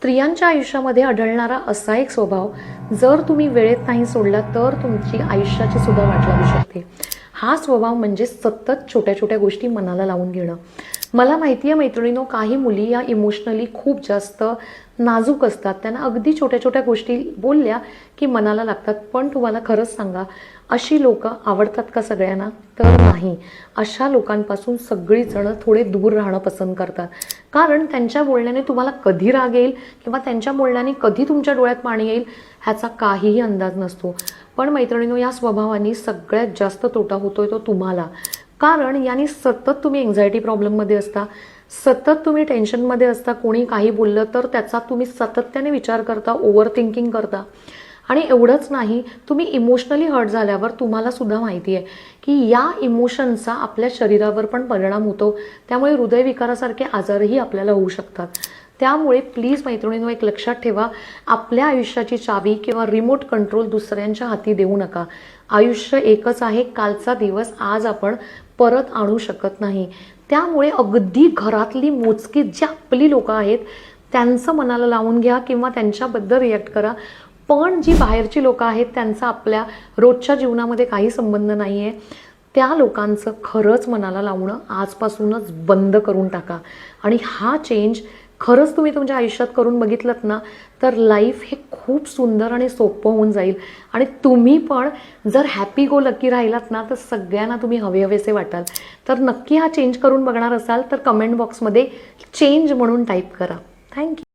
स्त्रियांच्या आयुष्यामध्ये आढळणारा असा एक स्वभाव, जर तुम्ही वेळेत नाही सोडला तर तुमची आयुष्याची सुद्धा वाट लागू शकते. हा स्वभाव म्हणजे सतत छोट्या छोट्या गोष्टी मनाला लावून घेणं. मला माहिती आहे मैत्रिणींनो, काही मुली या इमोशनली खूप जास्त नाजूक असतात. त्यांना अगदी छोट्या छोट्या गोष्टी बोलल्या की मनाला लागतात. पण तुम्हाला खरंच सांगा, अशी लोकं आवडतात का सगळ्यांना? तर नाही. अशा लोकांपासून सगळीजणं थोडे दूर राहणं पसंत करतात. कारण त्यांच्या बोलण्याने तुम्हाला कधी राग येईल किंवा त्यांच्या बोलण्याने कधी तुमच्या डोळ्यात पाणी येईल ह्याचा काहीही अंदाज नसतो. पण मैत्रिणींनो, या स्वभावाने सगळ्यात जास्त तोटा होतोय तो तुम्हाला. कारण याने सतत तुम्ही एन्झायटी प्रॉब्लेममध्ये असता, सतत तुम्ही टेन्शनमध्ये असता. कोणी काही बोललं तर त्याचा तुम्ही सातत्याने विचार करता, ओव्हर थिंकिंग करता. आणि एवढंच नाही, तुम्ही इमोशनली हर्ट झाल्यावर तुम्हाला सुद्धा माहिती आहे की या इमोशनचा आपल्या शरीरावर पण परिणाम होतो. त्यामुळे हृदयविकारासारखे आजारही आपल्याला होऊ शकतात. त्यामुळे प्लीज मैत्रिणींनो, एक लक्षात ठेवा, आपल्या आयुष्याची चावी किंवा रिमोट कंट्रोल दुसऱ्यांच्या हाती देऊ नका. आयुष्य एकच आहे. कालचा दिवस आज आपण परत आणू शकत नाही. त्यामुळे अगदी घरातली मोजकी जी आपली लोकं आहेत त्यांचं मनाला लावून घ्या किंवा त्यांच्याबद्दल रिॲक्ट करा. पण जी बाहेरची लोकं आहेत त्यांचा आपल्या रोजच्या जीवनामध्ये काही संबंध नाही आहे, त्या लोकांचं खरंच मनाला लावणं आजपासूनच बंद करून टाका. आणि हा चेंज खरंच तुम्ही तुमच्या आयुष्यात करून बघितलंत ना, तर लाईफ हे खूप सुंदर आणि सोपं होऊन जाईल. आणि तुम्ही पण जर हॅपी गो लकी राहिलात ना, तर सगळ्यांना तुम्ही हवेहवेसे वाटाल. तर नक्की हा चेंज करून बघणार असाल तर कमेंट बॉक्समध्ये चेंज म्हणून टाईप करा. थँक्यू.